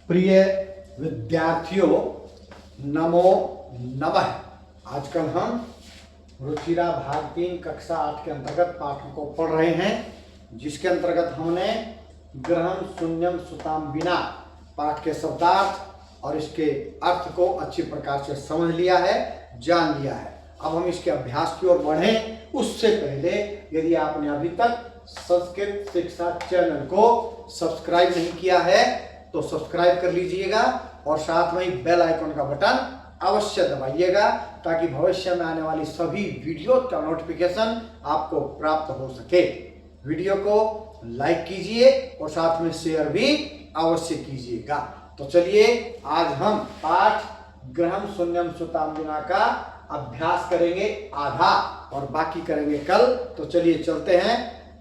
प्रिय विद्यार्थियों, नमो नमः। आजकल हम रुचिरा भाग 3 कक्षा 8 के अंतर्गत पाठ को पढ़ रहे हैं, जिसके अंतर्गत हमने ग्रहम शून्यम सुताम बिना पाठ के शब्दार्थ और इसके अर्थ को अच्छी प्रकार से समझ लिया है, जान लिया है। अब हम इसके अभ्यास की ओर बढ़ें उससे पहले यदि आपने अभी तक संस्कृत शिक्षा चैनल को सब्सक्राइब नहीं किया है तो सब्सक्राइब कर लीजिएगा और साथ में ही बेल आइकन का बटन अवश्य दबाइएगा ताकि भविष्य में आने वाली सभी वीडियो का नोटिफिकेशन आपको प्राप्त हो सके। वीडियो को लाइक कीजिए और साथ में शेयर भी अवश्य कीजिएगा। तो चलिए आज हम पाठ ग्रहम शून्यम सुताम बिना का अभ्यास करेंगे आधा और बाकी करेंगे कल। तो चलिए चलते हैं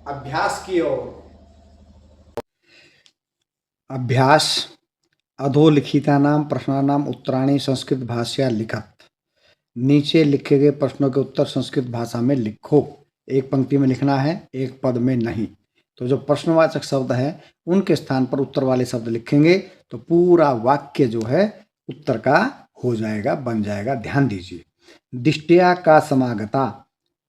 अभ्यास की ओर। अभ्यास अधोलिखितानां प्रश्नानां उत्तराणि संस्कृत भाषया लिखत। नीचे लिखे गए प्रश्नों के उत्तर संस्कृत भाषा में लिखो। एक पंक्ति में लिखना है, एक पद में नहीं। तो जो प्रश्नवाचक शब्द है उनके स्थान पर उत्तर वाले शब्द लिखेंगे तो पूरा वाक्य जो है उत्तर का हो जाएगा, बन जाएगा। ध्यान दीजिए। दिष्टया का समागता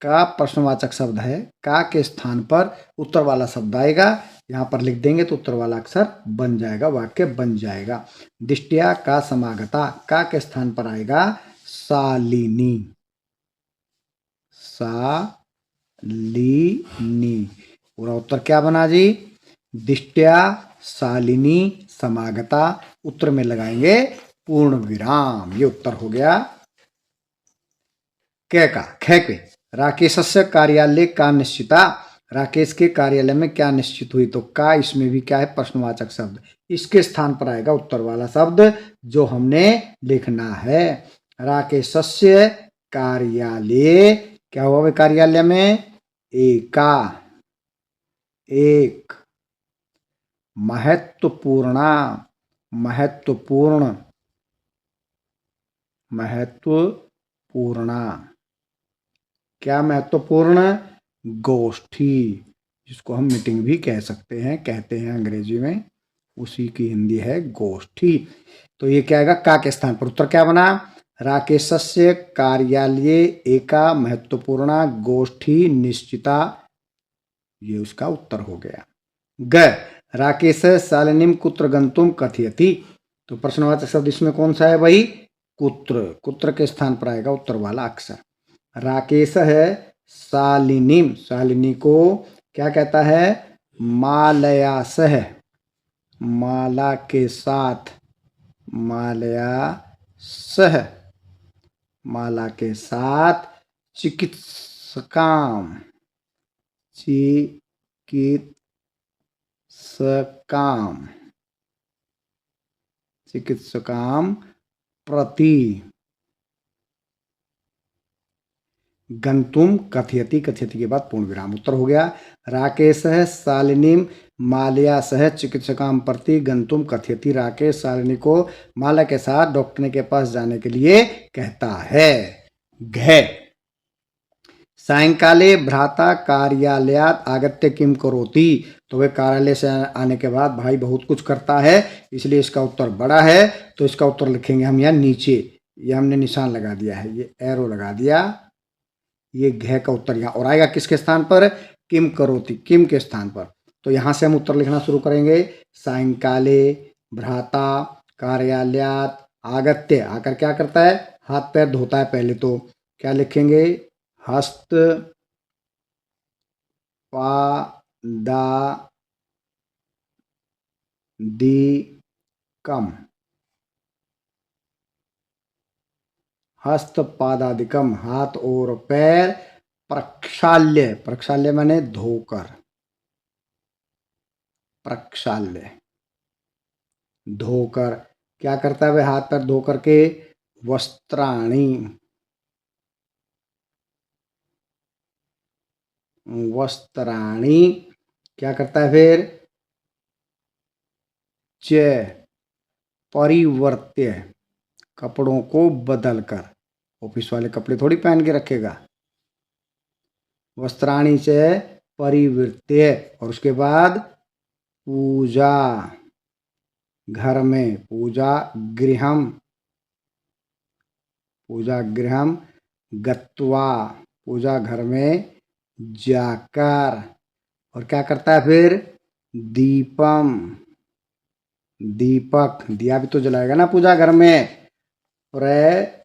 का प्रश्नवाचक शब्द है, का के स्थान पर उत्तर वाला शब्द आएगा। यहाँ पर लिख देंगे तो उत्तर वाला अक्षर बन जाएगा, वाक्य बन जाएगा। दिष्टया का समागता का के स्थान पर आएगा शालिनी। शालिनी पूरा उत्तर क्या बना जी? दिष्टया शालिनी समागता। उत्तर में लगाएंगे पूर्ण विराम। ये उत्तर हो गया कै का। खे पे राकेशस्य कार्यालय का निश्चिता। राकेश के कार्यालय में क्या निश्चित हुई? तो का इसमें भी क्या है? प्रश्नवाचक शब्द। इसके स्थान पर आएगा उत्तर वाला शब्द जो हमने लिखना है। राकेशस्य कार्यालय क्या हुआ? कार्यालय में एका एक महत्वपूर्ण महत्वपूर्ण महत्वपूर्ण क्या महत्वपूर्ण? गोष्ठी, जिसको हम मीटिंग भी कह सकते हैं, कहते हैं अंग्रेजी में, उसी की हिंदी है गोष्ठी। तो ये क्या आएगा? का के स्थान पर। उत्तर क्या बना? राकेशस्य कार्यालये एका महत्वपूर्ण गोष्ठी निश्चिता। ये उसका उत्तर हो गया। ग राकेश शालिनीम कुत्र गंतुम कथयति। तो प्रश्नवाचक शब्द इसमें कौन सा है भाई? कुत्र। कुत्र के स्थान पर आएगा उत्तर वाला अक्षर। राकेश है शालिनीम, शालिनी को क्या कहता है? मालया सह, माला के साथ, मालया सह, माला के साथ चिकित्सकाम, चिकित्सकाम, चिकित्सकाम प्रति गंतुम कथयति। कथयति के बाद पूर्ण विराम। उत्तर हो गया राकेश शालिनीम मालया सह चिकित्सकाम प्रति गंतुम कथयति। राकेश शालिनी को माला के साथ डॉक्टर के पास जाने के लिए कहता है। घ सायंकाले भ्राता कार्यालयात आगत्य किम करोति। तो वे कार्यालय से आने के बाद भाई बहुत कुछ करता है, इसलिए इसका उत्तर बड़ा है। तो इसका उत्तर लिखेंगे हम यहाँ नीचे। ये हमने निशान लगा दिया है, ये एरो लगा दिया। ये घ का उत्तर यहाँ और आएगा किसके स्थान पर? किम करोति, किम के स्थान पर। तो यहाँ से हम उत्तर लिखना शुरू करेंगे। सायंकाले भ्राता कार्यालयात आगत्य, आकर क्या करता है? हाथ पैर धोता है पहले। तो क्या लिखेंगे? हस्त पादादिकम, हस्तपादादिकम हाथ और पैर। प्रक्षाल्य, प्रक्षाल्य माने धोकर, प्रक्षाल्य धोकर क्या करता है वह? हाथ पैर धोकर के वस्त्राणि, वस्त्राणि क्या करता है फिर? च परिवर्त्य कपड़ों को बदलकर। ऑफिस वाले कपड़े थोड़ी पहन के रखेगा। वस्त्राणि से परिवर्त्य और उसके बाद पूजा, घर में, पूजा गृहम गत्वा, पूजा घर में जाकर। और क्या करता है फिर? दीपम, दीपक, दिया भी तो जलाएगा ना पूजा घर में। प्रज्वालयति,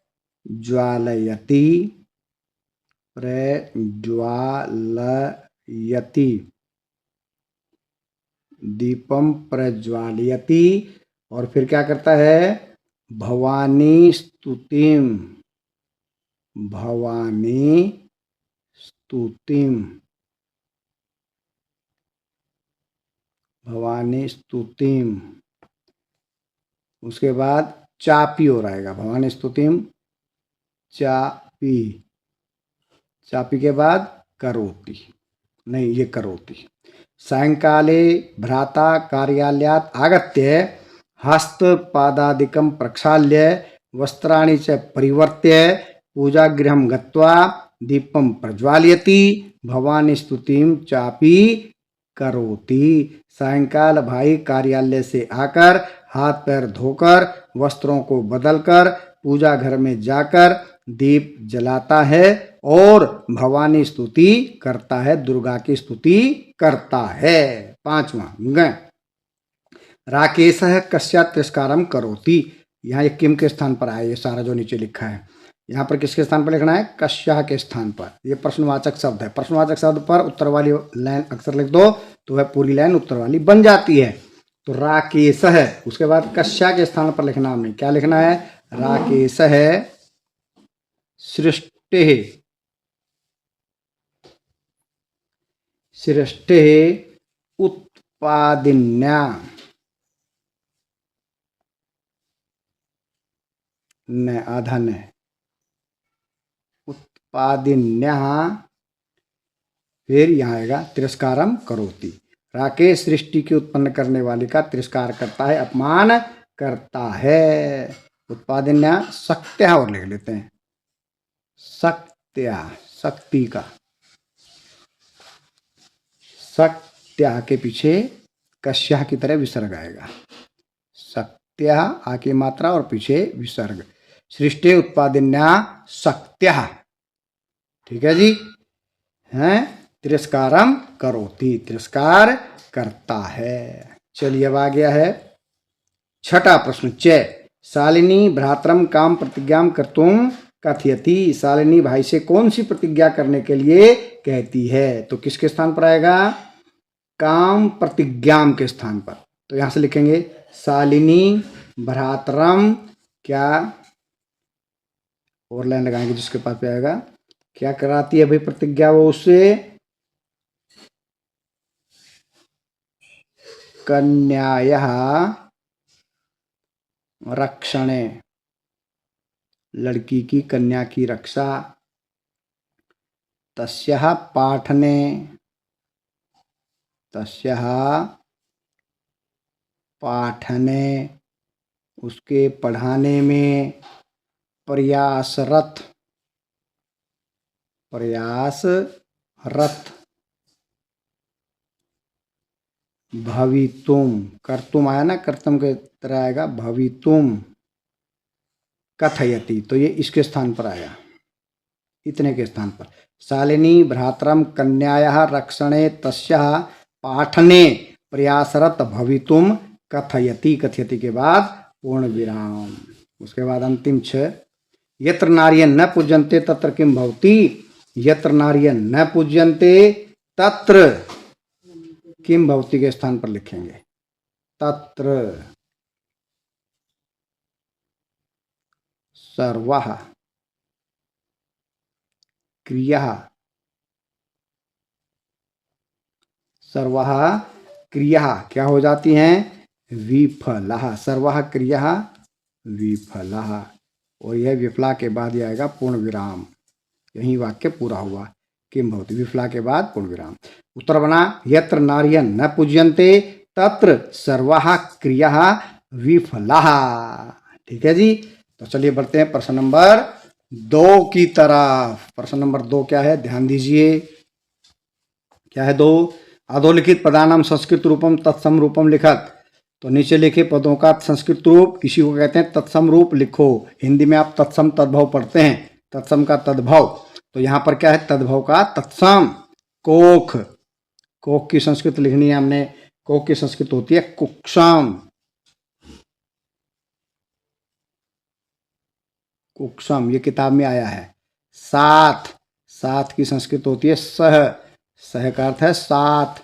प्रज्वालयति, दीपम प्रज्वालयति। और फिर क्या करता है? भवानी स्तुतिम, भवानी स्तुतिम, भवानी स्तुतिम। उसके बाद चापी हो रहेगा, भवानी स्तुतिम चापी, चापी के बाद करोति, नहीं ये करोति। सायंकाले भ्राता कार्यालयात् आगत्य हस्तपादादिकं प्रक्षाल्य वस्त्राणि च परिवर्त्य पूजागृहं गत्वा दीपं प्रज्वालयति भवानी स्तुतिं चापी करोति। सायंकाल भाई कार्यालय से आकर हाथ पैर धोकर वस्त्रों को बदलकर पूजा घर में जाकर दीप जलाता है और भवानी स्तुति करता है, दुर्गा की स्तुति करता है। पांचवा ग, राकेशः कस्या तिरस्कारम करोति। यहाँ ये किम के स्थान पर आया, ये सारा जो नीचे लिखा है यहाँ पर किसके स्थान पर लिखना है? कस्या के स्थान पर। ये प्रश्नवाचक शब्द है, प्रश्नवाचक शब्द पर उत्तर वाली लाइन अक्सर लिख दो तो वह पूरी लाइन उत्तर वाली बन जाती है। तो राकेशः, उसके बाद कस्या के स्थान पर लिखना, हमने क्या लिखना है? राकेशः सृष्टिः, सृष्टिः उत्पादिन्या, न आधा न, उत्पादिन्या, फिर यहाँ आएगा तिरस्कारम करोति। राकेश सृष्टि की उत्पन्न करने वाली का तिरस्कार करता है, अपमान करता है। उत्पादिन्या शक्त्या और लिख लेते हैं, शक्त्या, शक्ति का, शक्त्या के पीछे कस्या की तरह विसर्ग आएगा। शक्त्या आ की मात्रा और पीछे विसर्ग। सृष्टि उत्पादिन्या शक्त्या, ठीक है जी, हैं? तिरस्कारम करोति, तिरस्कार करता है। चलिए अब आ गया है छठा प्रश्न। च शालिनी भ्रातरम काम प्रतिज्ञा कर्तुम कथयति। शालिनी भाई से कौन सी प्रतिज्ञा करने के लिए कहती है? तो किसके स्थान पर आएगा? काम प्रतिज्ञाम के स्थान पर। तो यहां से लिखेंगे शालिनी भ्रातरम, क्या और लाइन लगाएंगे जिसके पास पे आएगा, क्या कराती है भाई प्रतिज्ञा वो उससे? कन्यायः रक्षणे, लड़की की, कन्या की रक्षा। तस्याः पाठने, तस्याः पाठने, उसके पढ़ाने में। प्रयासरत, प्रयासरत। भवितुम, कर्तुम आया ना, कर्तम के तरह आएगा भवितुम। कथयति, तो ये इसके स्थान पर आया, इतने के स्थान पर। शालिनी भ्रातरम कन्यायाः रक्षणे तस्याः पाठने प्रयासरत भवितुम कथयति। कथयति के बाद पूर्ण विराम। उसके बाद अंतिम 6, यत्र नार्यन् न पूज्यन्ते तत्र किं भवति। यत्र नार्यन् न पूज्यन्ते तत्र किं भवति के स्थान पर लिखेंगे तत्र सर्वः क्रियः, सर्वः क्रियः क्या हो जाती हैं? विफलः। सर्वः क्रियः विफलः। और यह विफला के बाद यह आएगा पूर्ण विराम। यही वाक्य पूरा हुआ। किम भवति, विफला के बाद पूर्ण विराम। उत्तर बना यत्र नार्यन् न पूज्यन्ते तत्र सर्वः क्रियः विफलः। ठीक है जी। तो चलिए बढ़ते हैं प्रश्न नंबर 2 की तरफ। प्रश्न नंबर 2 क्या है, ध्यान दीजिए। क्या है 2? अधोलिखित पदानाम संस्कृत रूपम तत्सम रूपम लिखत। तो नीचे लिखे पदों का संस्कृत रूप, इसी को कहते हैं तत्सम रूप, लिखो। हिंदी में आप तत्सम तद्भव पढ़ते हैं, तत्सम का तद्भव। तो यहाँ पर क्या है, तद्भव का तत्सम। कोख, कोख की संस्कृत लिखनी है हमने। कोख की संस्कृत होती है कुक्षम। कुक्षम, ये किताब में आया है। साथ, साथ की संस्कृत होती है सह, सह का अर्थ है साथ।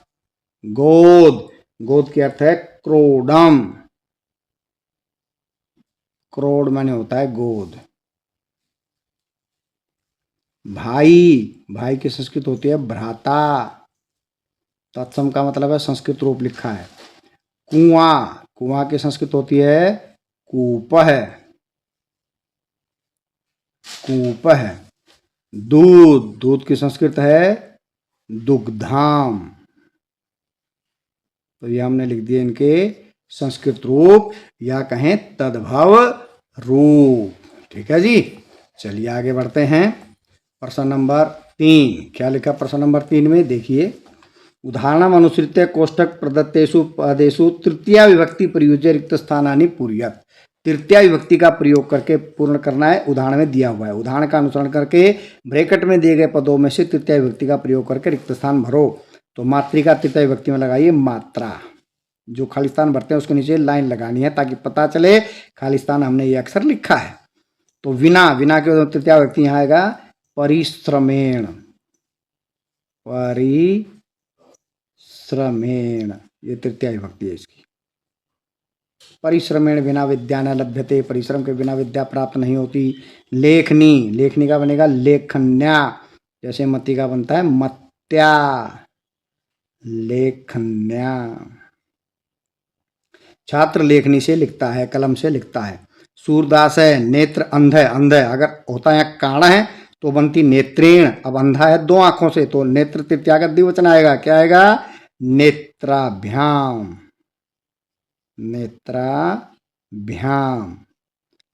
गोद, गोद की अर्थ है क्रोडम। क्रोड माने होता है गोद। भाई, भाई की संस्कृत होती है भ्राता। तत्सम का मतलब है संस्कृत रूप लिखा है। कुआं, कुआं की संस्कृत होती है कूपह, कूपह। दूध, दूध की संस्कृत है दुग्धाम। तो ये हमने लिख दिए इनके संस्कृत रूप या कहें तद्भव रूप। ठीक है जी, चलिए आगे बढ़ते हैं। प्रश्न नंबर 3, क्या लिखा प्रश्न नंबर 3 में, देखिए। उदाहरणम अनुसृत्य कोष्ठक प्रदत्तेषु पदेषु तृतीया विभक्ति प्रयुज्य रिक्त स्थानानि पूरयत। तृतीया विभक्ति का प्रयोग करके पूर्ण करना है, उदाहरण में दिया हुआ है। उदाहरण का अनुसरण करके ब्रैकेट में दिए गए पदों में से तृतीया विभक्ति का प्रयोग करके रिक्त स्थान भरो। तो मातृका तृतीया विभक्ति में लगाइए मात्रा। जो खाली स्थान भरते हैं उसके नीचे लाइन लगानी है ताकि पता चले खाली स्थान हमने ये अक्षर लिखा है। तो विना, विना के तृतीया विभक्ति यहाँ आएगा परिश्रमेण, परिश्रमेण, ये तृतीया विभक्ति है इसकी। परिश्रमेण बिना विद्या न लभ्यते, परिश्रम के बिना विद्या प्राप्त नहीं होती। लेखनी, लेखनी का बनेगा लेखन्या, जैसे मति का बनता है मत्या, लेखन्या। छात्र लेखनी से लिखता है, कलम से लिखता है। सूरदास है, नेत्र अंध है, अंध है, अगर होता है काण है तो बनती नेत्रेण। अब अंधा है 2 आंखों से, तो नेत्र तृतीया द्विवचन आएगा, क्या आएगा, नेत्राभ्याम, नेत्राभ्याम।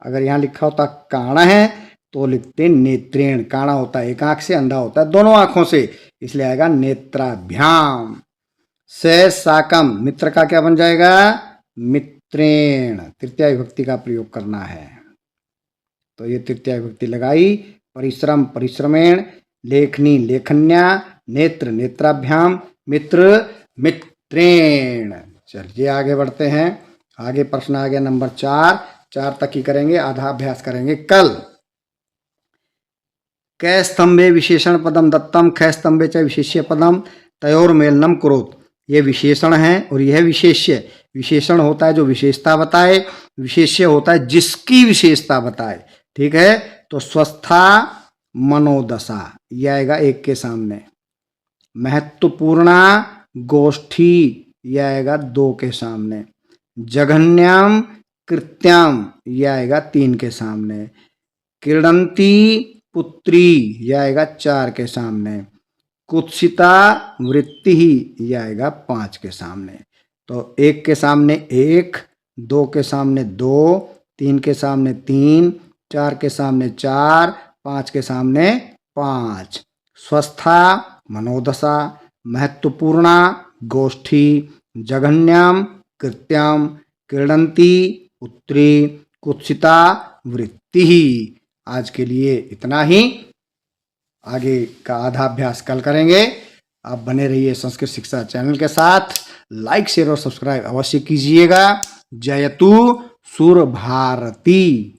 अगर यहाँ लिखा होता काणा है तो लिखते नेत्रेण। काणा होता है 1 आंख से, अंधा होता है 2 आंखों से, इसलिए आएगा नेत्राभ्याम। से साकम, मित्र का क्या बन जाएगा, मित्रेण। तृतीया विभक्ति का प्रयोग करना है, तो ये तृतीया विभक्ति लगाई। परिश्रम परिश्रमेण, लेखनी लेखन्या, नेत्र नेत्राभ्याम, मित्र मित्रेण। चलिए आगे बढ़ते हैं। आगे प्रश्न आ गया नंबर 4, 4 तक ही करेंगे, आधा अभ्यास करेंगे कल। कै स्तंभे विशेषण पदम दत्तम, कै स्तंभे च विशेष्य पदम, तयोर मेलनम कुरुत। ये विशेषण है और यह विशेष्य। विशेषण होता है जो विशेषता बताए, विशेष्य होता है जिसकी विशेषता बताए। ठीक है, तो स्वस्था मनोदशा, यह आएगा 1 के सामने। महत्वपूर्णा गोष्ठी, यह आएगा 2 के सामने। जघन्याम कृत्याम, यह आएगा 3 के सामने। क्रीडंती पुत्री, यह आएगा 4 के सामने। कुत्सिता वृत्ति, यह आएगा 5 के सामने। तो 1 के सामने 1, 2 के सामने 2, 3 के सामने 3, 4 के सामने 4, 5 के सामने 5। स्वस्था मनोदशा, महत्वपूर्णा गोष्ठी, जघन्याम कृत्याम, क्रीडंती पुत्री, कुत्सिता वृत्ति। आज के लिए इतना ही, आगे का आधा अभ्यास कल करेंगे। आप बने रहिए संस्कृत शिक्षा चैनल के साथ। लाइक शेयर और सब्सक्राइब अवश्य कीजिएगा। जयतु सुर भारती।